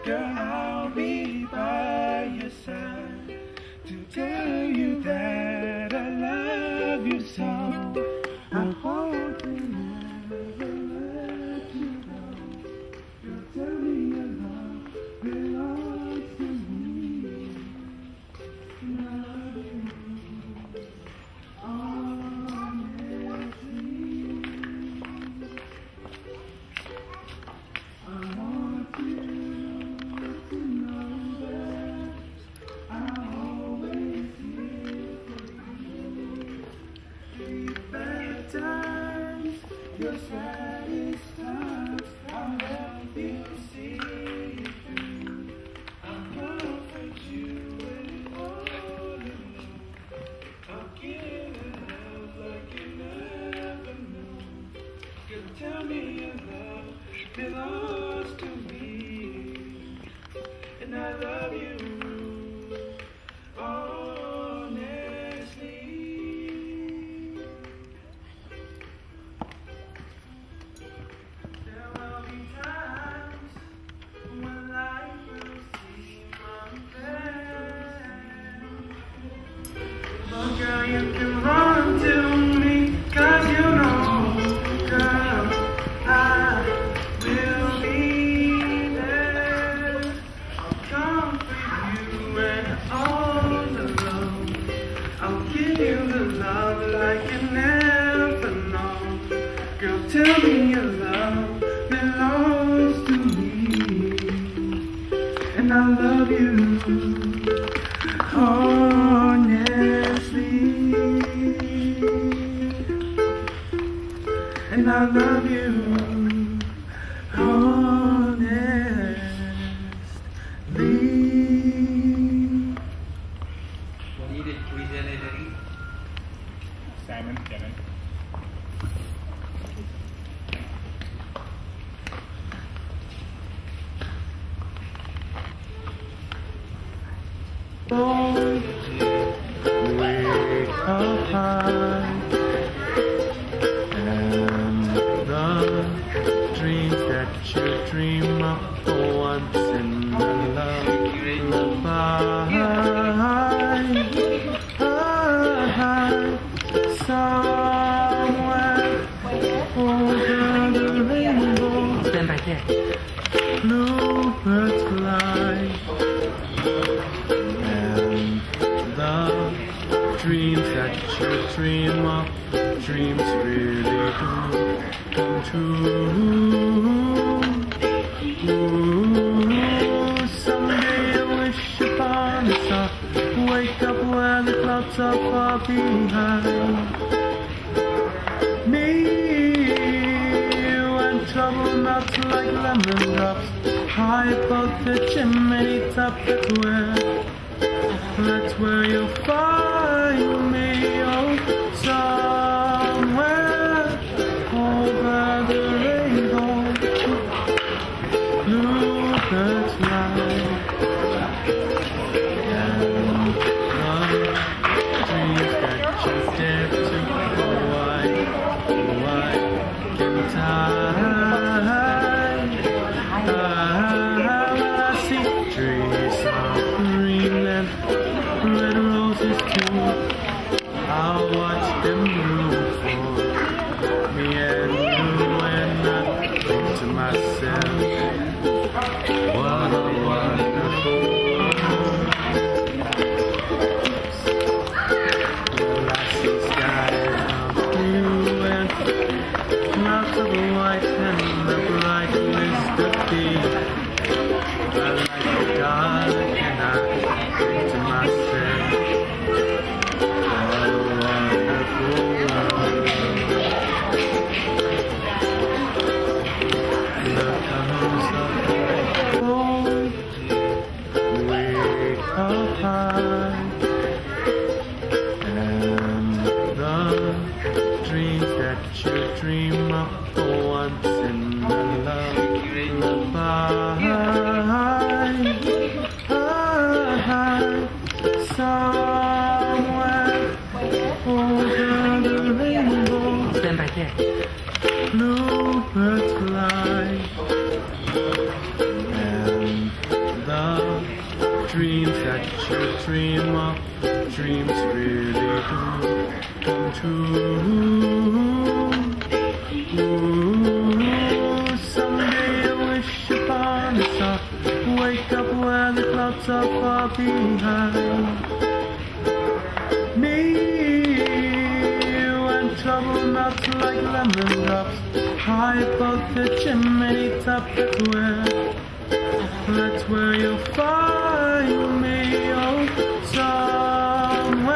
Girl, I'll be by your side to tell you that I love you so. I hope to never let you go. Girl, tell me your love belongs to me. And I love you honestly. I want you to know that I'm always here for you. Your bad times, your saddest times, I'll help you see it through. I'll comfort you with all of me. I'll give you love like you never knew. Girl, tell me your love belongs to me, and I love you honestly. There will be times when life will seem unfair, but girl, you can run to me, 'cause you know, girl, I will be there. I'll comfort you and all the love. I'll give you the love like you never know. Girl, tell me your love belongs to me, and I love you honestly. And I love you honestly. Needed cuisine dari Simon Kevin. Wake up high, and the dreams that you dream of for once in a somewhere over the rainbow. Stand right there. Bluebirds fly, and the dreams that you dream of, dreams really do come true. Ooh, someday I wish upon a star, wake up where the clouds are far behind me, when trouble melts like lemon drops high above the chimney top. That's where you'll find me. Oh, somewhere over the rainbow, bluebirds fly, and the dreams that you dare to go wide in time. I see trees of green and red roses too. I'll watch them bloom for me and you, and I think to myself, what a wonderful world. I see skies of blue and clouds of white and the brightness of day. I like the dark and I think to myself, what a wonderful world. The colors of the gold, wake up high, and the dreams that you dream of for once in a somewhere over the rainbow. Stand right there. Bluebirds fly, and dreams that you dream of, dreams really do come true. Ooh, someday I wish upon a star, wake up where the clouds are far behind me, when trouble melts like lemon drops high above the chimney top. That's where you'll find me, oh, somewhere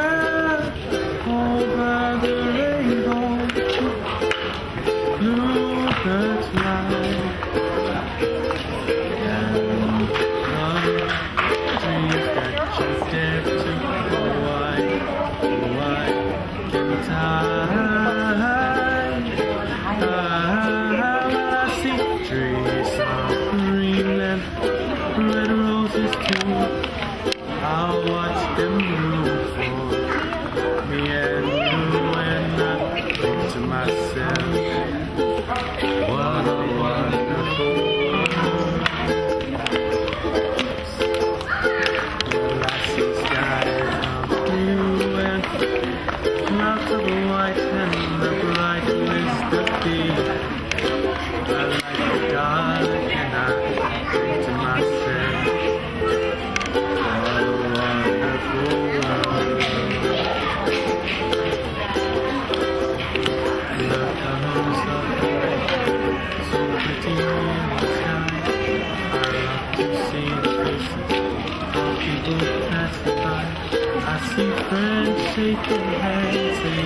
over the rainbow. Bluebirds fly, and dreams that you dare to go wide can tie. I see trees of green and red roses too. I'll watch them bloom for me and you, and I think to myself, what a wonderful world. Well, I see skies of blue and clouds of white and the brightness of day. I like the dark and I think to myself, what a wonderful world. The colors of the rain, so pretty in the sky. I love to see the faces of people passing by. I see friends shaking hands, saying